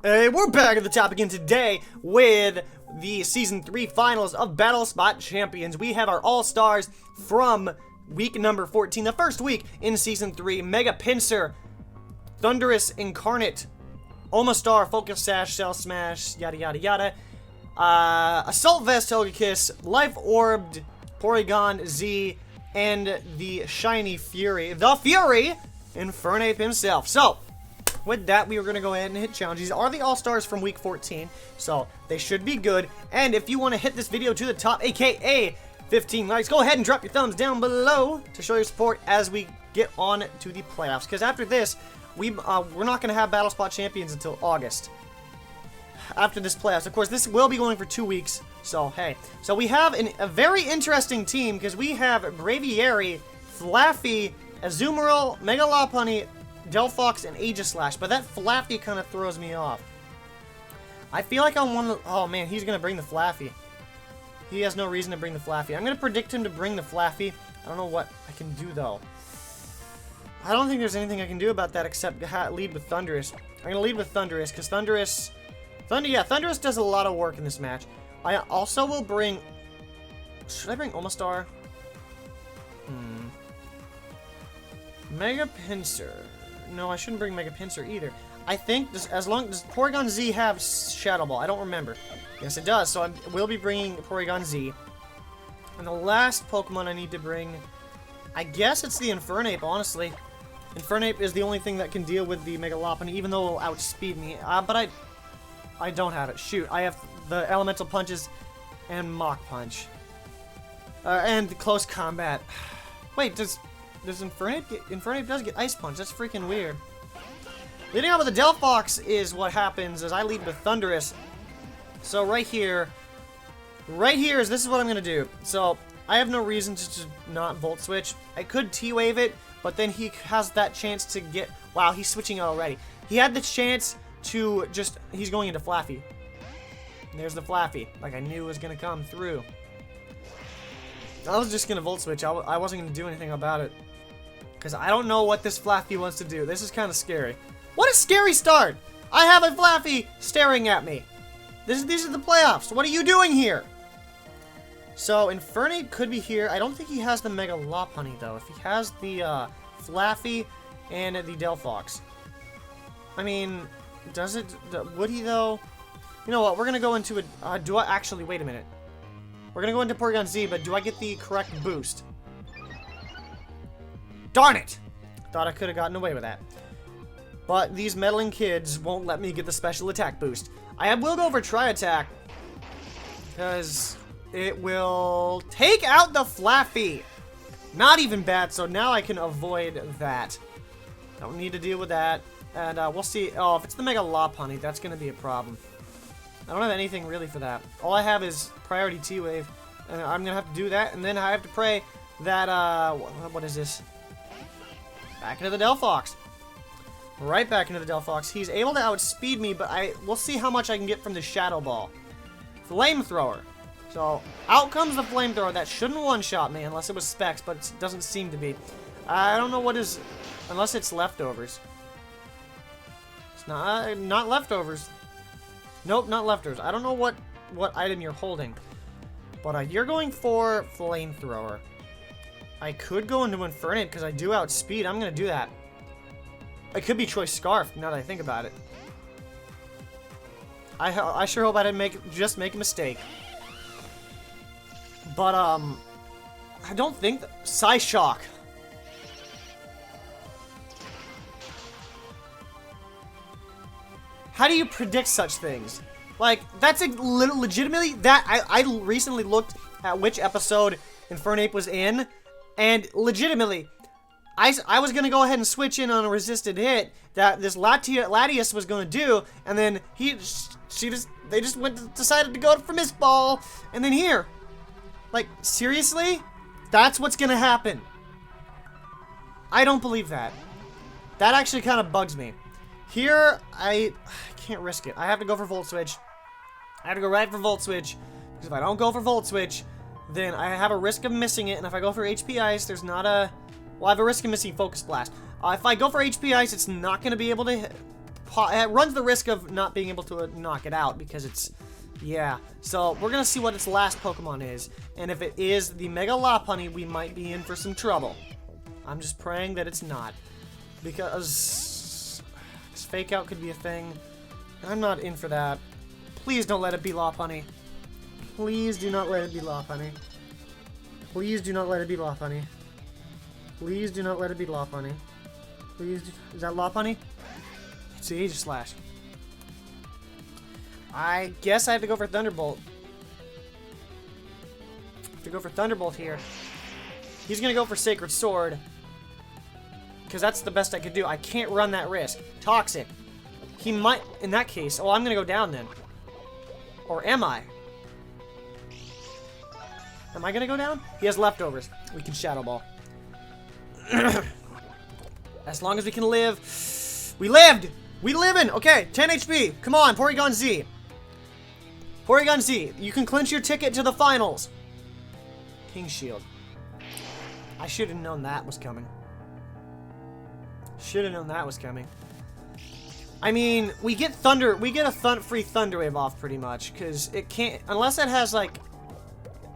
Hey, we're back at the top again today with the Season 3 finals of Battle Spot Champions. We have our All-Stars from week number 14, the first week in Season 3. Mega Pincer, Thunderous Incarnate, Omastar, Focus Sash, Cell Smash, yada yada yada. Assault Vest, Togekiss, Life Orbed, Porygon Z, and the Shiny Fury. The Fury! Infernape himself. So, with that, we are going to go ahead and hit challenge. These are the All-Stars from week 14, so they should be good. And if you want to hit this video to the top, aka 15 likes, go ahead and drop your thumbs down below to show your support as we get on to the playoffs. Because after this, we're not going to have Battle Spot Champions until August. After this playoffs. Of course, this will be going for 2 weeks, so hey. So we have a very interesting team, because we have Braviary, Flaffy, Azumarill, Mega Lopunny, Delphox, and Aegislash, but that Flaffy kind of throws me off. I feel like I want to... Oh man, he's going to bring the Flaffy. He has no reason to bring the Flaffy. I'm going to predict him to bring the Flaffy. I don't know what I can do, though. I don't think there's anything I can do about that except lead with Thundurus. I'm going to lead with Thundurus, because Thundurus... Thundurus does a lot of work in this match. I also will bring... Should I bring Omastar? Mega Pinsir. No, I shouldn't bring Mega Pinsir either. I think, does Porygon Z have Shadow Ball? I don't remember. Yes, it does, so I will be bringing Porygon Z. And the last Pokemon I need to bring... I guess it's the Infernape, honestly. Infernape is the only thing that can deal with the Mega Lopunny, even though it will outspeed me. But I don't have it. Shoot, I have the Elemental Punches and Mach Punch. And Close Combat. Wait, does Infernape get... Infernape does get Ice Punch. That's freaking weird. Leading out with the Delphox is what happens as I lead with Thundurus. So right here is this is what I'm going to do. So I have no reason to not Volt Switch. I could T-Wave it, but then he has that chance to get... Wow, he's switching out already. He had the chance to just... He's going into Flaffy. And there's the Flaffy, like I knew was going to come through. I was just going to Volt Switch. I wasn't going to do anything about it. Because I don't know what this Flaffy wants to do. This is kind of scary. What a scary start! I have a Flaffy staring at me. These are the playoffs. What are you doing here? So, Infernape could be here. I don't think he has the Mega Lopunny, though. If he has the Flaffy and the Delphox. I mean, does it... Would he, though? You know what? We're going to go into a... do I... Actually, wait a minute. We're going to go into Porygon Z, but do I get the correct boost? Darn it! Thought I could have gotten away with that. But these meddling kids won't let me get the special attack boost. I will go for Tri-Attack. Because it will take out the Flaffy. Not even bad, so now I can avoid that. Don't need to deal with that. And we'll see. Oh, if it's the Mega Lopunny, that's going to be a problem. I don't have anything really for that. All I have is Priority T-Wave. And I'm going to have to do that. And then I have to pray that, what is this? Back into the Delphox. Right back into the Delphox. He's able to outspeed me, but we'll see how much I can get from the Shadow Ball. Flamethrower. So, out comes the Flamethrower. That shouldn't one-shot me, unless it was Specs, but it doesn't seem to be. I don't know what is... Unless it's Leftovers. It's not Leftovers. Nope, not Leftovers. I don't know what item you're holding. But you're going for Flamethrower. I could go into Infernape because I do outspeed. I'm going to do that. It could be Choice Scarf, now that I think about it. I sure hope I didn't just make a mistake. But, I don't think... Psyshock. How do you predict such things? Like, that's legitimately... I recently looked at which episode Infernape was in, and legitimately... I was going to go ahead and switch in on a resisted hit that this Latias was going to do, and then they just decided to go for Miss Ball, and then here. Like, seriously? That's what's going to happen. I don't believe that. That actually kind of bugs me. Here, I can't risk it. I have to go for Volt Switch. I have to go right for Volt Switch, because if I don't go for Volt Switch, then I have a risk of missing it, and if I go for HP Ice, there's not a... Well, I have a risk of missing Focus Blast. If I go for HP Ice, it's not going to be able to hit. it runs the risk of not being able to knock it out because it's, yeah. So we're gonna see what its last Pokemon is, and if it is the Mega Lopunny, we might be in for some trouble. I'm just praying that it's not, because this Fake Out could be a thing. I'm not in for that. Please don't let it be Lopunny. Please do not let it be Lopunny. Please do not let it be Lopunny. Please do not let it be Lopunny. Please, is that Lopunny? It's the Aegislash. I guess I have to go for Thunderbolt. I have to go for Thunderbolt here. He's gonna go for Sacred Sword, because that's the best I could do. I can't run that risk. Toxic. He might, in that case. Oh, I'm gonna go down then. Or am I? Am I gonna go down? He has leftovers. We can Shadow Ball. As long as we can live. We lived! We livin'! Okay, 10 HP. Come on, Porygon Z. Porygon Z, you can clinch your ticket to the finals. King Shield. I should have known that was coming. Should have known that was coming. I mean, we get a free Thunder Wave off pretty much, because it can't, unless it has like,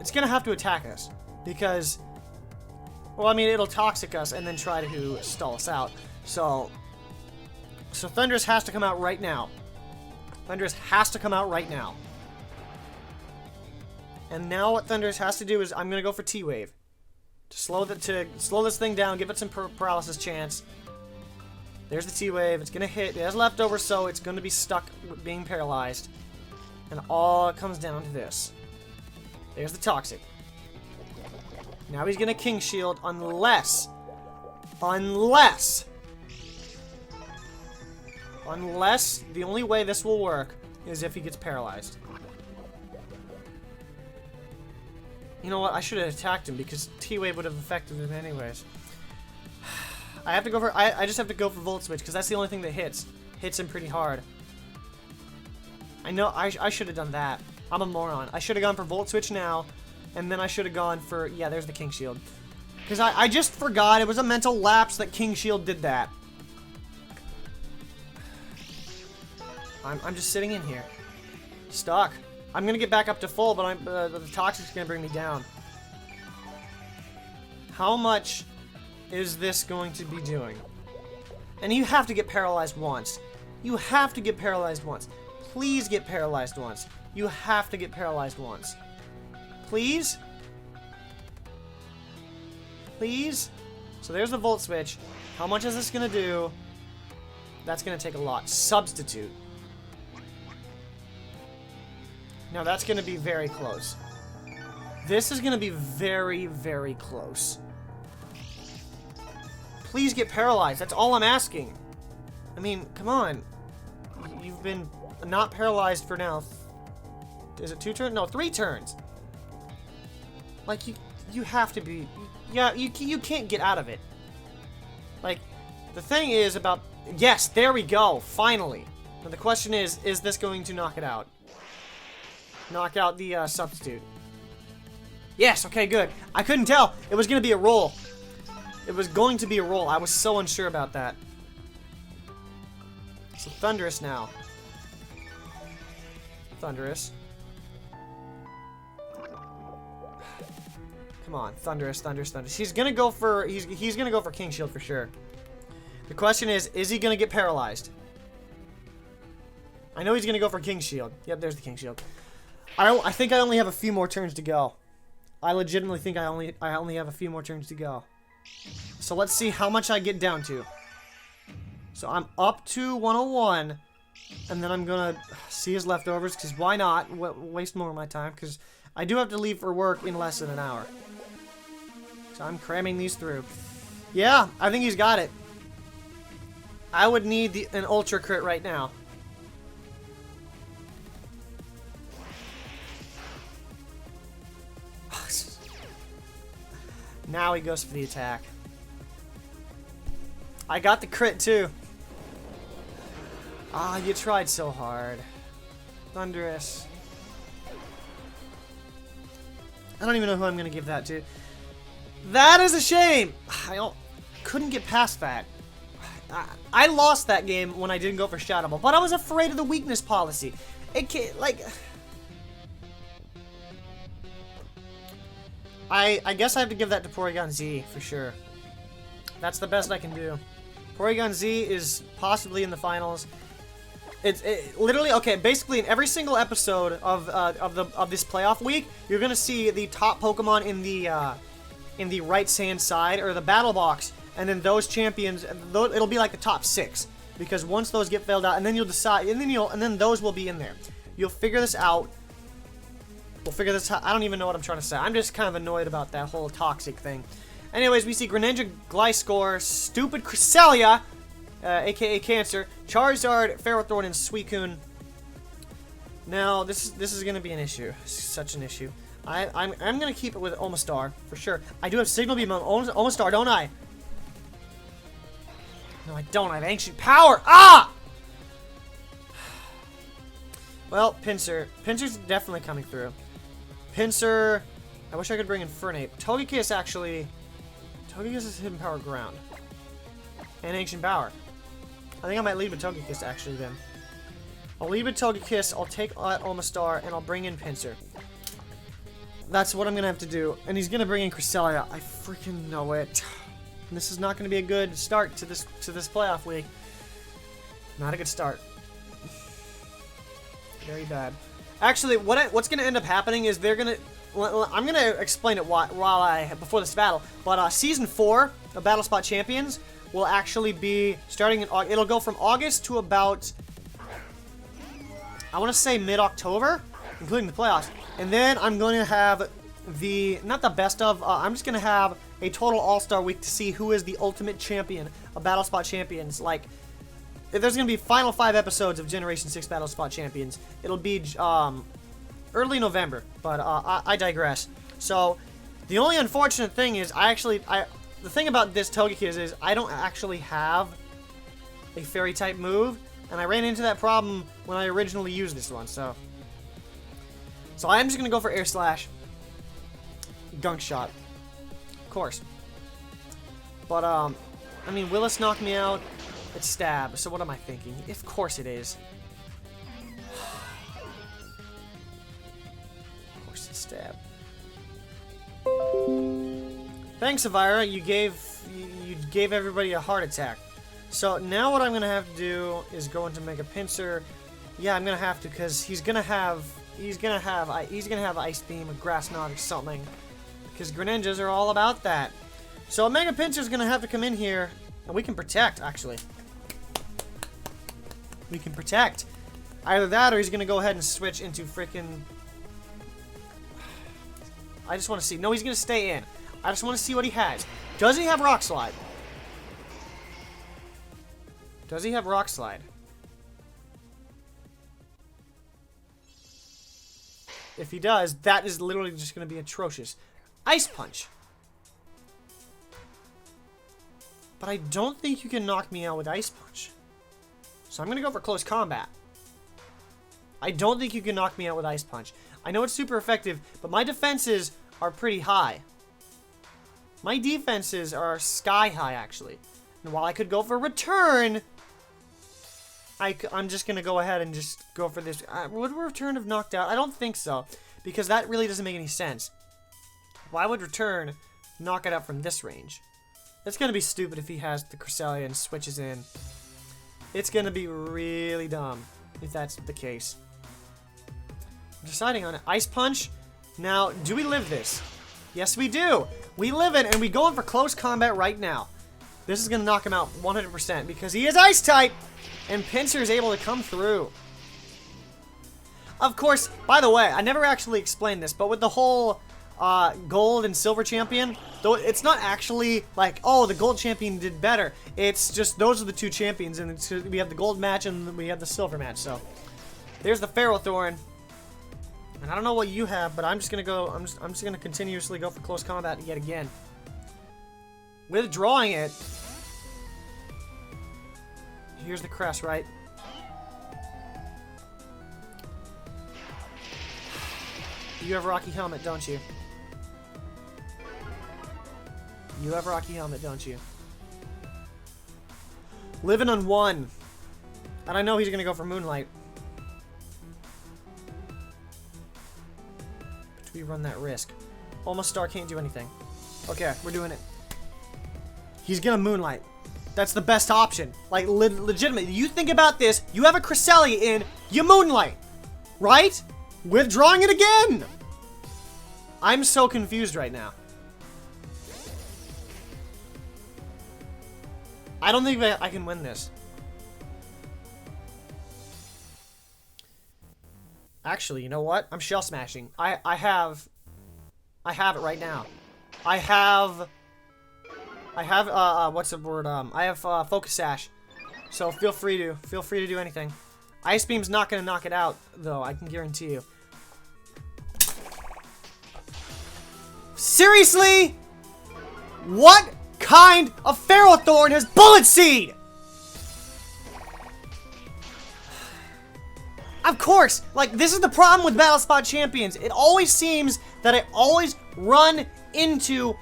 it's gonna have to attack us, because, well, I mean, it'll Toxic us and then try to stall us out. So Thundurus has to come out right now. Thundurus has to come out right now. And now what Thundurus has to do is, I'm gonna go for T-Wave to slow this thing down, give it some paralysis chance. There's the T-Wave. It's gonna hit. It has leftovers, so it's gonna be stuck with being paralyzed. And all it comes down to this. There's the Toxic. Now he's gonna King Shield unless the only way this will work is if he gets paralyzed. You know what? I should have attacked him because T-Wave would have affected him anyways. I have to go for, I just have to go for Volt Switch because that's the only thing that hits him pretty hard. I know I should have done that. I'm a moron. I should have gone for Volt Switch now, and then I should have gone for, yeah, there's the King Shield. Because I just forgot, it was a mental lapse that King Shield did that. I'm just sitting in here. Stuck. I'm gonna get back up to full, but the Toxic's gonna bring me down. How much is this going to be doing? And you have to get paralyzed once. You have to get paralyzed once. Please get paralyzed once. You have to get paralyzed once. Please? Please? So there's the Volt Switch. How much is this gonna do? That's gonna take a lot. Substitute. Now that's gonna be very close. This is gonna be very, very close. Please get paralyzed. That's all I'm asking. I mean, come on. You've been not paralyzed for now. Is it 2 turns? No, 3 turns. Like, you have to be... Yeah, you can't get out of it. Like, the thing is about... Yes, there we go. Finally. Now the question is this going to knock it out? Knock out the substitute. Yes, okay, good. I couldn't tell. It was going to be a roll. It was going to be a roll. I was so unsure about that. So Thundurus now. Thundurus. Come on, Thundurus, Thundurus, Thundurus. He's gonna go for he's gonna go for King Shield for sure. The question is he gonna get paralyzed? I know he's gonna go for King Shield. Yep, there's the King Shield. I think I only have a few more turns to go. I legitimately think I only have a few more turns to go. So let's see how much I get down to. So I'm up to 101, and then I'm gonna see his leftovers, because why not waste more of my time, because I do have to leave for work in less than an hour. So I'm cramming these through. Yeah, I think he's got it. I would need an Ultra Crit right now. Now he goes for the attack. I got the crit too. Ah, you tried so hard. Thundurus. I don't even know who I'm gonna give that to. That is a shame! I couldn't get past that. I lost that game when I didn't go for Shadow Ball, but I was afraid of the weakness policy. It can't, like... I guess I have to give that to Porygon Z, for sure. That's the best I can do. Porygon Z is possibly in the finals. It's literally, okay, basically in every single episode of this playoff week, you're gonna see the top Pokemon in the right-hand side, or the battle box, and then those champions, it'll be like the top 6. Because once those get filled out, and then you'll decide, and then those will be in there. You'll figure this out. We'll figure this out. I don't even know what I'm trying to say. I'm just kind of annoyed about that whole toxic thing. Anyways, we see Greninja, Gliscor, Stupid Cresselia, aka Cancer, Charizard, Ferrothorn, and Suicune. Now, this is gonna be an issue. Such an issue. I'm gonna keep it with Omastar for sure. I do have Signal Beam on Omastar, don't I? No, I don't. I have Ancient Power. Ah! Well, Pinsir. Pinsir's definitely coming through. Pinsir. I wish I could bring in Fernape. Togekiss actually. Togekiss is Hidden Power Ground. And Ancient Power. I think I might lead with Togekiss actually then. I'll lead with Togekiss, I'll take Omastar, and I'll bring in Pinsir. That's what I'm gonna have to do. And he's gonna bring in Cresselia. I freaking know it. And this is not gonna be a good start to this playoff week. Not a good start. Very bad. Actually, what's gonna end up happening is they're gonna. I'm gonna explain it before this battle. But season 4 of Battle Spot Champions will actually be starting in August. It'll go from August to about, I want to say mid-October, including the playoffs. And then I'm going to have not the best of, I'm just going to have a total all-star week to see who is the ultimate champion of Battle Spot Champions. Like, if there's going to be final 5 episodes of Generation 6 Battle Spot Champions, it'll be early November, but I digress. So, the only unfortunate thing is, the thing about this Togekiss is I don't actually have a Fairy-type move, and I ran into that problem when I originally used this one, so I'm just going to go for Air Slash. Gunk Shot. Of course. But, I mean, will this knock me out? It's Stab, so what am I thinking? Of course it is. Of course it's Stab. Thanks, Elvira. You gave everybody a heart attack. So now what I'm gonna have to do is go into Mega Pinsir. Yeah, I'm gonna have to, because he's gonna have Ice Beam, a Grass Knot, or something. Because Greninjas are all about that. So Mega Pinsir's gonna have to come in here, and we can protect. Actually, we can protect. Either that, or he's gonna go ahead and switch into freaking. I just want to see. No, he's gonna stay in. I just want to see what he has. Does he have Rock Slide? Does he have Rock Slide? If he does, that is literally just going to be atrocious. Ice Punch. But I don't think you can knock me out with Ice Punch. So I'm going to go for Close Combat. I don't think you can knock me out with Ice Punch. I know it's super effective, but my defenses are pretty high. My defenses are sky high, actually. And while I could go for Return, I'm just going to go ahead and just go for this. Would Return have knocked out? I don't think so, because that really doesn't make any sense. Why would Return knock it out from this range? It's going to be stupid if he has the Cresselia and switches in. It's going to be really dumb if that's the case. I'm deciding on it. Ice Punch. Now, do we live this? Yes, we do. We live it, and we go in for close combat right now. This is going to knock him out 100% because he is Ice-type, and Pinsir is able to come through. Of course, by the way, I never actually explained this, but with the whole gold and silver champion, though it's not actually like, oh, the gold champion did better. It's just those are the 2 champions, and we have the gold match and we have the silver match. So there's the Ferrothorn. And I don't know what you have, but I'm just gonna go. I'm just gonna continuously go for close combat yet again. Withdrawing it. Here's the crest, right? You have Rocky Helmet, don't you? You have Rocky Helmet, don't you? Living on 1. And I know he's gonna go for Moonlight. But do we run that risk? Almost Star can't do anything. Okay, we're doing it. He's gonna Moonlight. That's the best option. Like, legitimately, you think about this, you have a Cresselia in, you Moonlight. Right? Withdrawing it again! I'm so confused right now. I don't think I can win this. Actually, you know what? I'm shell smashing. I have it right now. I have what's the word? I have Focus Sash. So feel free to do anything. Ice Beam's not gonna knock it out, though, I can guarantee you. Seriously? What kind of Ferrothorn has Bullet Seed? Of course, like, this is the problem with Battle Spot Champions. It always seems that I always run into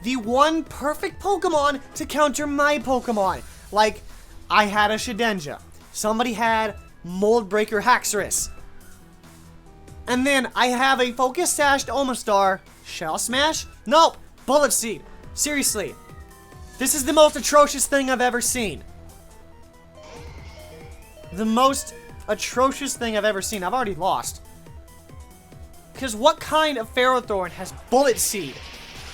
the one perfect Pokemon to counter my Pokemon. Like, I had a Shedinja. Somebody had Mold Breaker Haxorus. And then I have a Focus Sashed Omastar. Shell Smash? Nope. Bullet Seed. Seriously. This is the most atrocious thing I've ever seen. The most atrocious thing I've ever seen. I've already lost. Because what kind of Ferrothorn has Bullet Seed?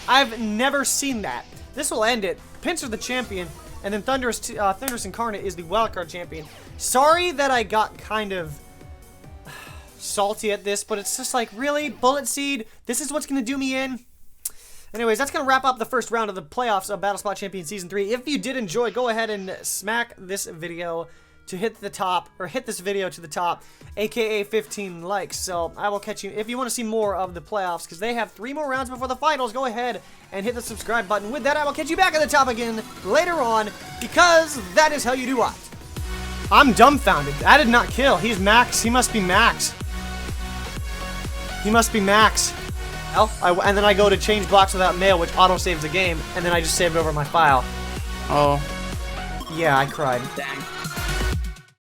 I've never seen that. This will end it. Pinsir's the champion, and then Thundurus Incarnate is the wildcard champion. Sorry that I got kind of salty at this, but it's just like, really? Bullet Seed? This is what's going to do me in? Anyways, that's going to wrap up the first round of the playoffs of Battle Spot Champions Season 3. If you did enjoy, go ahead and smack this video to hit the top, or hit this video to the top, aka 15 likes. So I will catch you if you want to see more of the playoffs, because they have 3 more rounds before the finals. Go ahead and hit the subscribe button. With that, I will catch you back at the top again later on, because that is how you do what. I'm dumbfounded. That did not kill. He's max. He must be max. He must be max. Well, and then I go to change blocks without mail, which auto-saves the game, and then I just saved over my file. Oh. Yeah, I cried. Dang.